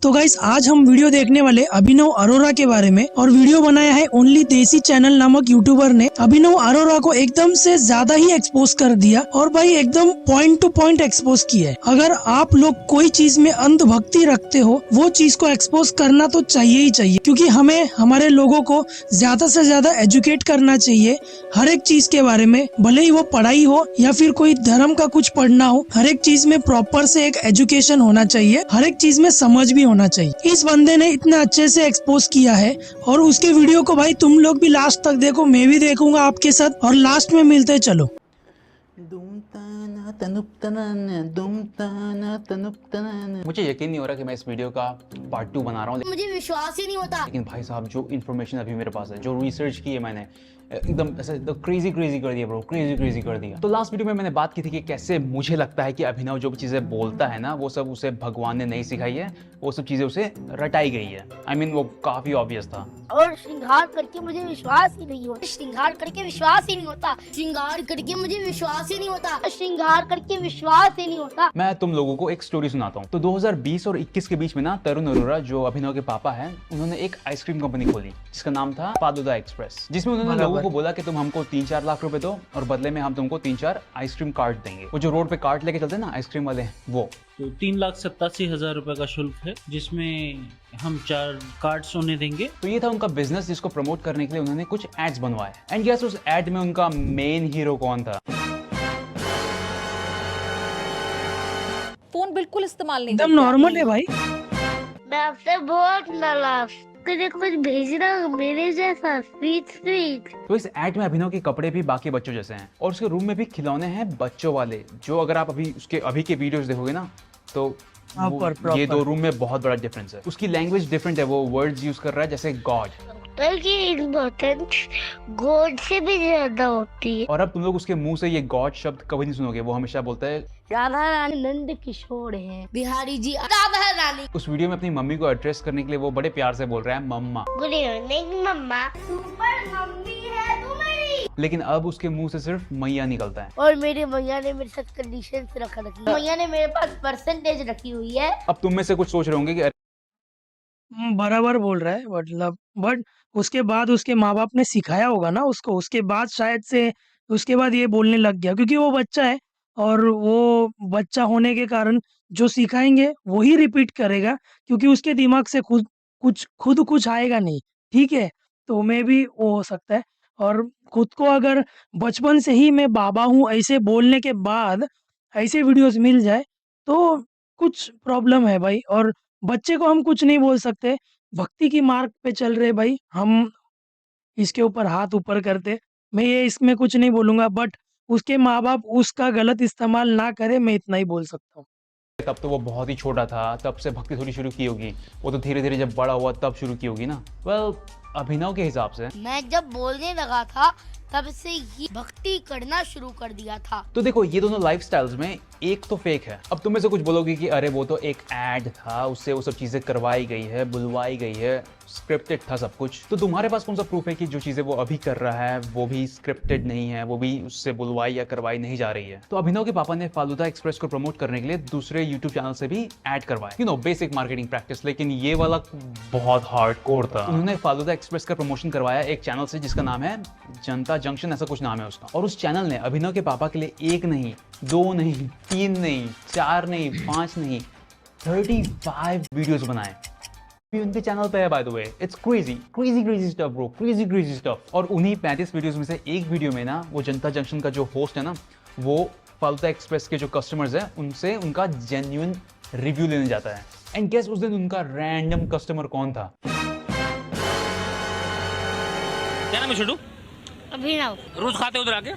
तो गाइस आज हम वीडियो देखने वाले अभिनव अरोरा के बारे में, और वीडियो बनाया है ओनली देसी चैनल नामक यूट्यूबर ने। अभिनव अरोरा को एकदम से ज्यादा ही एक्सपोज कर दिया, और भाई एकदम पॉइंट टू पॉइंट एक्सपोज किया है। अगर आप लोग कोई चीज में अंधभक्ति रखते हो, वो चीज को एक्सपोज करना तो चाहिए ही चाहिए, क्योंकि हमें हमारे लोगों को ज्यादा से ज्यादा एजुकेट करना चाहिए हर एक चीज के बारे में, भले ही वो पढ़ाई हो या फिर कोई धर्म का कुछ पढ़ना हो। हर एक चीज में प्रॉपर से एक एजुकेशन होना चाहिए, हर एक चीज में समझ भी होना चाहिए। इस बंदे ने इतना अच्छे से एक्सपोज किया है, और उसके वीडियो को भाई तुम लोग भी लास्ट तक देखो, मैं भी देखूंगा आपके साथ, और लास्ट में मिलते चलो। मुझे यकीन नहीं हो रहा कि मैं इस वीडियो का पार्ट 2 बना रहा हूँ। मुझे विश्वास ही नहीं होता। लेकिन भाई साहब, जो इन्फॉर्मेशन अभी मेरे पास है, जो रिसर्च की है मैंने, एकदम ऐसे तो क्रेजी कर दिया ब्रो, क्रेजी कर दिया। तो लास्ट वीडियो में मैंने बात की थी कि कैसे मुझे लगता है कि अभिनव जो भी चीजें बोलता है ना, वो सब उसे भगवान ने नहीं सिखाई है, वो सब चीजें उसे रटाई गई है। I mean, वो काफी ऑब्वियस था। और श्रृंगार करके मुझे विश्वास ही नहीं होता। श्रृंगार करके विश्वास ही नहीं होता। श्रृंगार करके मुझे विश्वास ही नहीं होता। श्रृंगार करके विश्वास ही नहीं होता। मैं तुम लोगों को एक स्टोरी सुनाता हूँ। तो 2020 और 21 के बीच में ना, तरुण अरोरा जो अभिनव के पापा हैं, उन्होंने एक आइसक्रीम कंपनी खोली जिसका नाम था फालूदा एक्सप्रेस, जिसमें उन्होंने लोगों को बोला कि तुम हमको 3-4 लाख रुपए दो और बदले में हम तुमको 3-4 आइसक्रीम कार्ट देंगे। वो जो रोड पे कार्ट लेके चलते हैं ना आइसक्रीम वाले, वो। तो 3,87,000 रुपए का शुल्क है, जिसमें हम 4 कार्ड्स उन्हें देंगे। तो ये था उनका बिजनेस, जिसको प्रमोट करने के लिए उन्होंने कुछ एड्स बनवाए। एंड यस, उस एड में उनका मेन हीरो कौन था? फोन बिल्कुल इस्तेमाल नहीं एकदम नॉर्मल है भाई। मैं आपसे बहुत नाराज, कुछ भेजना मेरे जैसा स्वीट। तो इस एड में अभिनव के कपड़े भी बाकी बच्चों जैसे हैं, और उसके रूम में भी खिलौने हैं बच्चों वाले, जो अगर आप अभी के वीडियोस देखोगे ना, तो ये दो रूम में बहुत बड़ा डिफरेंस है। उसकी लैंग्वेज डिफरेंट है, वो वर्ड्स यूज कर रहा है जैसे गॉड, की इम्पोर्टेंस गॉड से भी ज्यादा होती है। और अब तुम लोग उसके मुंह से ये गॉड शब्द कभी नहीं सुनोगे। वो हमेशा बोलता है राधा रानी नंद किशोर है, बिहारी जी राधा रानी। उस वीडियो में अपनी मम्मी को एड्रेस करने के लिए वो बड़े प्यार से बोल रहा है मम्मा। गुड इवनिंग मम्मा, सुपर मम्मी है तू मेरी। लेकिन अब उसके मुंह से सिर्फ मैया निकलता है। और मेरे मैया ने मेरे साथ कंडीशन रखी है। मैया ने मेरे पास परसेंटेज रखी हुई है। अब तुम में से कुछ सोच रहे होंगे कि बराबर बोल रहा है, मतलब बट उसके बाद उसके माँ बाप ने सिखाया होगा ना उसको, उसके बाद शायद से उसके बाद ये बोलने लग गया, क्योंकि वो बच्चा है, और वो बच्चा होने के कारण जो सिखाएंगे वही रिपीट करेगा, क्योंकि उसके दिमाग से खुद कुछ आएगा नहीं। ठीक है, तो मैं भी वो हो सकता है, और खुद को अगर बचपन से ही मैं बाबा हूँ ऐसे बोलने के बाद ऐसे वीडियोस मिल जाए तो कुछ प्रॉब्लम है भाई। और बच्चे को हम कुछ नहीं बोल सकते, भक्ति की मार्ग पे चल रहे भाई, हम इसके ऊपर हाथ ऊपर करते। मैं ये इसमें कुछ नहीं बोलूंगा, बट उसके माँ बाप उसका गलत इस्तेमाल ना करे, मैं इतना ही बोल सकता हूँ। तब तो वो बहुत ही छोटा था, तब से भक्ति थोड़ी शुरू की होगी। वो तो धीरे धीरे जब बड़ा हुआ तब शुरू की होगी ना। वेल, अभिनव के हिसाब से मैं जब बोलने लगा था तब से ही भक्ति करना शुरू कर दिया था। तो देखो, ये दोनों लाइफस्टाइल्स में एक तो फेक है। अब तुम में से कुछ बोलोगे कि अरे वो तो एक एड था, उससे वो सब चीजें करवाई गई है, बुलवाई गई है, स्क्रिप्टेड था सब कुछ। तो तुम्हारे पास कौन सा प्रूफ है कि जो चीजें वो अभी कर रहा है वो भी स्क्रिप्टेड नहीं है, वो भी उससे बुलवाई या करवाई नहीं जा रही है? तो अभिनव के पापा ने फालूदा एक्सप्रेस को प्रमोट करने के लिए दूसरे यूट्यूब चैनल से भी ऐड करवाया, you know, basic marketing practice. लेकिन ये वाला बहुत हार्डकोर था। उन्होंने फालूदा एक्सप्रेस का प्रमोशन करवाया एक चैनल से जिसका नाम है जनता जंक्शन, ऐसा कुछ नाम है उसका। और उस चैनल ने अभिनव के पापा के लिए 1 नहीं, 2 नहीं, 3 नहीं, 4 नहीं, 5 नहीं, 35 वीडियोस बनाए। उनके चैनल पे है, by the way. It's crazy stuff bro, crazy stuff. और उन्हीं 35 वीडियोस में से एक वीडियो में ना, वो जनता जंक्शन का जो होस्ट है ना, वो फालूदा एक्सप्रेस के जो कस्टमर्स हैं उनसे उनका जेन्युइन रिव्यू लेने जाता है। एंड गेस उस दिन उनका रैंडम कस्टमर कौन था? क्या नाम है छोटू? अभिनव। रोज खाते हो उधर आके?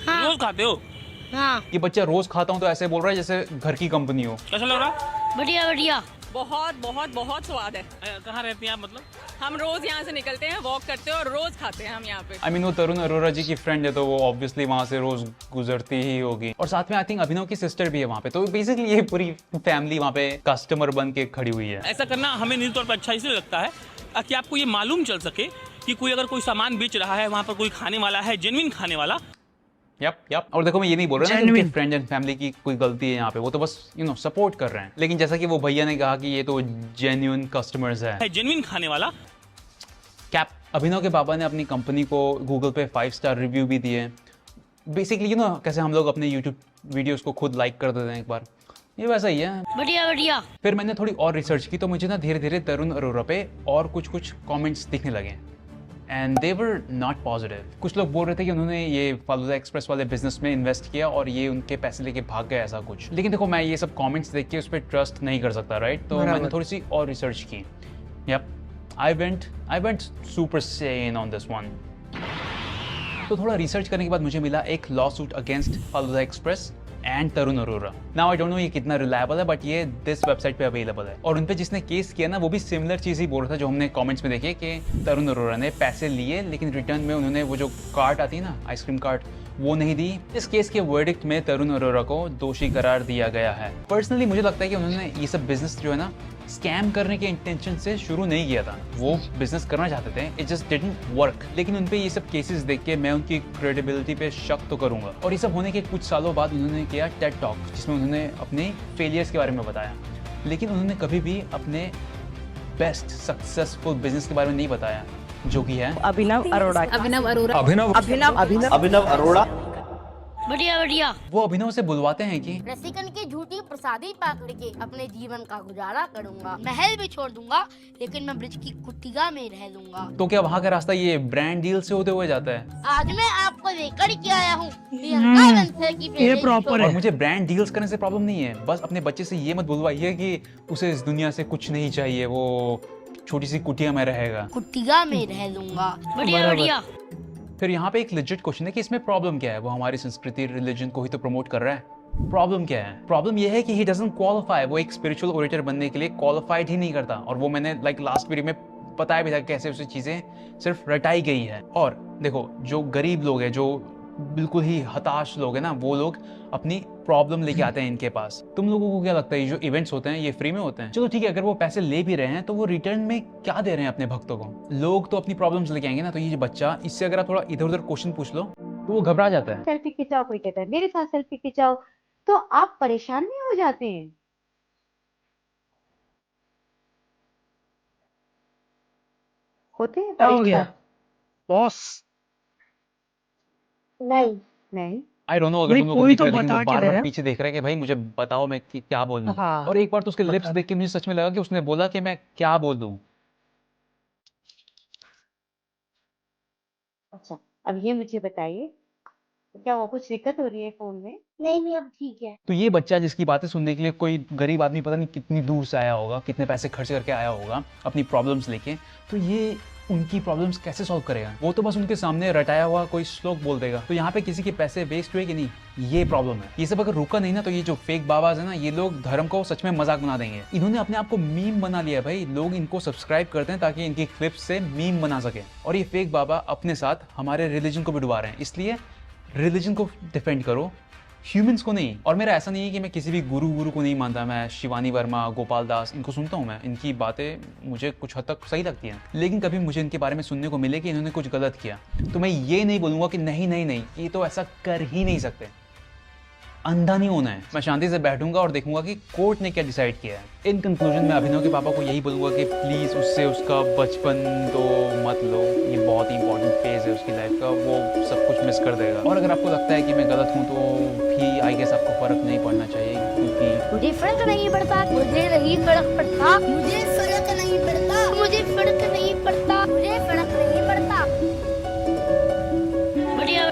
हाँ। रोज खाते हो? हाँ। ये बच्चा रोज खाता हूं तो ऐसे बोल रहा है जैसे घर की कंपनी हो। कैसा लग रहा? बढ़िया बढ़िया। बहुत स्वाद है। कहाँ रहती हैं आप? मतलब हम रोज यहाँ से निकलते हैं, वॉक करते हैं और रोज खाते हैं हम यहाँ पे। I mean, वो तरुण अरोरा जी की फ्रेंड है, तो वो ऑब्वियसली वहाँ से रोज गुजरती ही होगी। और साथ में आई थिंक अभिनव की सिस्टर भी है वहाँ पे। तो बेसिकली ये पूरी फैमिली वहाँ पे कस्टमर बन के खड़ी हुई है। ऐसा करना हमें निजी तौर पर अच्छा इसलिए लगता है ताकि आपको ये मालूम चल सके कि कोई अगर कोई सामान बेच रहा है, वहाँ पर कोई खाने वाला है, जेन्युइन खाने वाला। यप। और देखो मैं ये नहीं बोल रहा ना कि Genuine. उनके फ्रेंड एंड फैमिली की कोई गलती है यहाँ पे, वो तो बस सपोर्ट कर रहे हैं। लेकिन जैसा कि वो भैया ने कहा कि ये तो जेन्युइन कस्टमर्स है, जेन्युइन खाने वाला। कैप। अभिनव के पापा ने अपनी कंपनी को गूगल पे 5 स्टार रिव्यू भी दिए। बेसिकली कैसे हम लोग अपने यूट्यूब वीडियोस को खुद लाइक कर देते हैं एक बार, ये वैसा ही है। बढ़िया बढ़िया। फिर मैंने थोड़ी और रिसर्च की तो मुझे ना धीरे धीरे तरुण अरोरा पे और कुछ कमेंट्स दिखने लगे and they were not positive. कुछ लोग बोल रहे थे कि उन्होंने ये फालूदा एक्सप्रेस वाले बिजनेस में इन्वेस्ट किया और ये उनके पैसे लेके भाग गए, ऐसा कुछ। लेकिन देखो मैं ये सब कमेंट्स देख के उस पर ट्रस्ट नहीं कर सकता, राइट? तो मैंने थोड़ी सी और रिसर्च की। Yup, I went super saiyan on this one. तो थोड़ा रिसर्च करने के बाद मुझे मिला एक lawsuit against Falooda Express and Tarun Arora. Now I don't know ये कितना रिलायबल है, बट ये दिस वेबसाइट पे अवेलेबल है। और उन पे जिसने केस किया ना वो भी सिमिलर चीज़ ही बोल रहा था जो हमने कमेंट्स में देखे कि तरुण अरोरा ने पैसे लिए लेकिन रिटर्न में उन्होंने वो जो कार्ट आती है ना, आइसक्रीम कार्ट, वो नहीं दी। इस केस के वर्डिक्ट में तरुण अरोरा को दोषी करार दिया गया है। पर्सनली मुझे लगता है कि उन्होंने ये सब बिजनेस जो है ना स्कैम करने के इंटेंशन से शुरू नहीं किया था, वो बिजनेस करना चाहते थे, इट जस्ट डिडंट वर्क। लेकिन उन पे ये सब केसेस देख के मैं उनकी क्रेडिबिलिटी पे शक तो करूंगा। और ये सब होने के कुछ सालों बाद उन्होंने किया टेड टॉक, जिसमें उन्होंने अपने फेलियर्स के बारे में बताया, लेकिन उन्होंने कभी भी अपने बेस्ट सक्सेसफुल बिजनेस के बारे में नहीं बताया, जो कि है अभिनव अरोड़ा। अभिनव अरोड़ा। बढ़िया बढ़िया। वो अभिनव से बुलवाते हैं कि रसिकन की झूठी प्रसादी पकड़ के अपने जीवन का गुजारा करूंगा, महल भी छोड़ दूंगा लेकिन मैं ब्रिज की कुटिया में रह लूंगा। तो क्या वहाँ का रास्ता ये ब्रांड डील से होते हुए जाता है? आज मैं आपको लेकर के आया हूँ प्रियंका बंसल की ये फेवरेट प्रॉपर और है। मुझे ब्रांड डील्स करने से प्रॉब्लम नहीं है, बस अपने बच्चे से ये मत बुलवाइए कि उसे इस दुनिया से कुछ नहीं चाहिए, वो छोटी सी कुटिया में रहेगा। कुटिया में रह लूंगा। बढ़िया बढ़िया। फिर यहाँ पे एक लेजिट क्वेश्चन है कि इसमें प्रॉब्लम क्या है? वो हमारी संस्कृति रिलीजन को ही तो प्रमोट कर रहा है। प्रॉब्लम क्या है? प्रॉब्लम ये है कि ही डजंट क्वालिफाई, वो एक स्पिरिचुअल ओरेटर बनने के लिए क्वालिफाइड ही नहीं करता। और वो मैंने लास्ट वीडियो में बताया भी था कैसे उसे चीजें सिर्फ रटाई गई है। और देखो जो गरीब लोग हैं, जो बिल्कुल ही हताश लोग हैं ना, वो लोग अपनी प्रॉब्लम लेके आते हैं इनके पास। तुम लोगों को क्या लगता है ये जो इवेंट्स होते हैं ये फ्री में होते हैं? चलो ठीक है, अगर वो पैसे ले भी रहे हैं तो वो रिटर्न में क्या दे रहे हैं अपने भक्तों को? लोग तो अपनी प्रॉब्लम्स लेके आएंगे ना। तो ये जो बच्चा, इससे अगर आप थोड़ा इधर उधर क्वेश्चन पूछ लो तो वो घबरा जाता है। सेल्फी खिंचाओ, कोई कहता है मेरे साथ सेल्फी खिंचाओ, तो आप परेशान नहीं हो जाते हैं? होते हैं क्या हो गया बॉस? नहीं। आई डोंट नो, अगर भाई तुम लोग कोई देख तो रहे हो, लेकिन बता वो के बार दे बार रहा है। पीछे देख रहा है कि भाई मुझे बताओ मैं क्या बोलूं। हाँ, और एक बार तो उसके लिप्स बता। देख के मुझे सच में लगा कि उसने बोला कि मैं क्या बोलूं। अच्छा, अब ये मुझे बताइए, क्या वो कुछ दिक्कत हो रही है फोन में? नहीं अब ठीक है। तो ये बच्चा जिसकी बातें सुनने के लिए कोई गरीब आदमी पता नहीं कितनी दूर से आया होगा, कितने पैसे खर्च करके आया होगा अपनी प्रॉब्लम्स लेके, तो ये उनकी प्रॉब्लम्स कैसे सॉल्व करेगा? वो तो बस उनके सामने रटाया हुआ कोई श्लोक बोल देगा। तो यहाँ पे किसी के पैसे वेस्ट हुए कि नहीं, ये प्रॉब्लम है। ये सब अगर रुका नहीं ना तो ये जो फेक बाबाज है ना, ये लोग धर्म को सच में मजाक बना देंगे। इन्होंने अपने आप को मीम बना लिया भाई, लोग इनको सब्सक्राइब करते हैं ताकि इनकी क्लिप्स से मीम बना सके। और ये फेक बाबा अपने साथ हमारे रिलीजन को भी डुबा रहे हैं। इसलिए रिलीजन को डिफेंड करो, ह्यूमंस को नहीं। और मेरा ऐसा नहीं है कि मैं किसी भी गुरु को नहीं मानता। मैं शिवानी वर्मा, गोपाल दास, इनको सुनता हूँ, मैं इनकी बातें मुझे कुछ हद तक सही लगती हैं। लेकिन कभी मुझे इनके बारे में सुनने को मिले कि इन्होंने कुछ गलत किया तो मैं ये नहीं बोलूँगा कि नहीं ये तो ऐसा कर ही नहीं सकते। अंधा नहीं होना है। मैं शांति से बैठूंगा और देखूंगा कि कोर्ट ने क्या डिसाइड किया है। इन कंक्लूजन में अभिनव के पापा को यही बोलूंगा कि प्लीज़ उससे उसका बचपन तो मत लो, ये बहुत ही इंपॉर्टेंट फेज है उसकी लाइफ का, वो सब कुछ मिस कर देगा। और अगर आपको लगता है कि मैं गलत हूँ तो भी आई गेस आपको फर्क नहीं पड़ना चाहिए, क्योंकि मुझे फर्क नहीं पड़ता, मुझे नहीं फर्क पड़ता, मुझे फर्क नहीं पड़ता, मुझे फर्क नहीं पड़ता, मुझे फर्क नहीं पड़ता।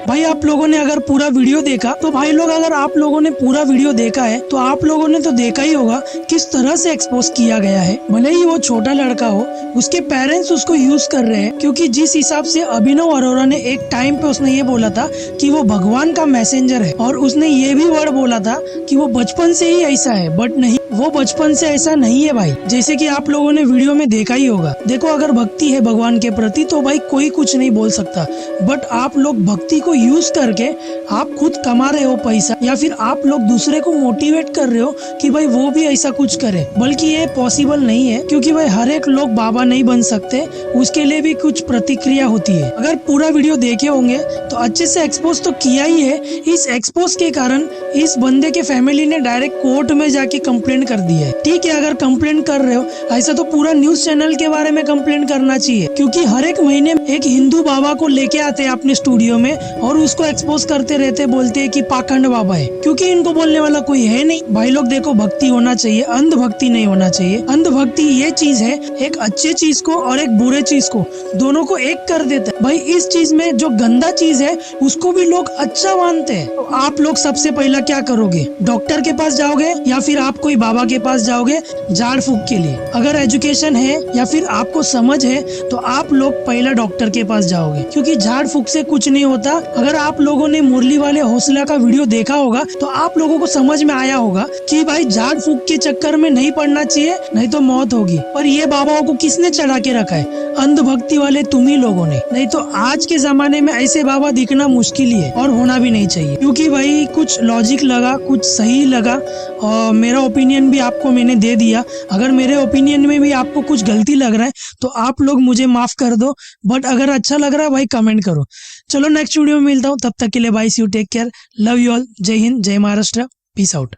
भाई आप लोगों ने अगर पूरा वीडियो देखा तो भाई लोग, अगर आप लोगों ने पूरा वीडियो देखा है तो आप लोगों ने तो देखा ही होगा किस तरह से एक्सपोज किया गया है। भले ही वो छोटा लड़का हो, उसके पेरेंट्स उसको यूज कर रहे हैं, क्योंकि जिस हिसाब से अभिनव अरोरा ने एक टाइम पे उसने ये बोला था कि वो भगवान का मैसेंजर है, और उसने ये भी वर्ड बोला था कि वो बचपन से ही ऐसा है, बट नहीं, वो बचपन से ऐसा नहीं है भाई। जैसे कि आप लोगों ने वीडियो में देखा ही होगा। देखो अगर भक्ति है भगवान के प्रति तो भाई कोई कुछ नहीं बोल सकता, बट आप लोग भक्ति को यूज यूज करके आप खुद कमा रहे हो पैसा, या फिर आप लोग दूसरे को मोटिवेट कर रहे हो कि भाई वो भी ऐसा कुछ करे। बल्कि ये पॉसिबल नहीं है, क्योंकि भाई हर एक लोग बाबा नहीं बन सकते, उसके लिए भी कुछ प्रतिक्रिया होती है। अगर पूरा वीडियो देखे होंगे तो अच्छे से एक्सपोज तो किया ही है। इस एक्सपोज के कारण इस बंदे के फैमिली ने डायरेक्ट कोर्ट में जाके कंप्लेंट कर दी है। ठीक है, अगर कंप्लेंट कर रहे हो ऐसा तो पूरा न्यूज चैनल के बारे में कंप्लेंट करना चाहिए, क्योंकि हर एक महीने एक हिंदू बाबा को लेके आते हैं अपने स्टूडियो में और उसको एक्सपोज करते रहते, बोलते हैं कि पाखंड बाबा है, क्योंकि इनको बोलने वाला कोई है नहीं। भाई लोग देखो, भक्ति होना चाहिए, अंधभक्ति नहीं होना चाहिए। अंधभक्ति ये चीज है, एक अच्छे चीज को और एक बुरे चीज को दोनों को एक कर देता है। भाई इस चीज में जो गंदा चीज है उसको भी लोग अच्छा मानते हैं। तो आप लोग सबसे पहला क्या करोगे? डॉक्टर के पास जाओगे या फिर आप कोई बाबा के पास जाओगे झाड़ फूक के लिए? अगर एजुकेशन है या फिर आपको समझ है तो आप लोग पहला डॉक्टर के पास जाओगे, क्योंकि झाड़ फूक से कुछ नहीं होता। अगर आप लोगों ने मुरली वाले हौसला का वीडियो देखा होगा तो आप लोगों को समझ में आया होगा कि भाई झाड़ फूक के चक्कर में नहीं पड़ना चाहिए, नहीं तो मौत होगी। पर ये बाबाओं को किसने चढ़ा के रखा है? अंधभक्ति वाले तुम ही लोगों ने। नहीं तो आज के जमाने में ऐसे बाबा दिखना मुश्किल ही है और होना भी नहीं चाहिए, क्योंकि भाई कुछ लॉजिक लगा, कुछ सही लगा और मेरा ओपिनियन भी आपको मैंने दे दिया। अगर मेरे ओपिनियन में भी आपको कुछ गलती लग रहा है तो आप लोग मुझे माफ कर दो, बट अगर अच्छा लग रहा है भाई कमेंट करो। चलो नेक्स्ट वीडियो में मिलता हूँ, तब तक के लिए bye, see you, take care, love you all, जय हिंद, जय महाराष्ट्र, पीस आउट।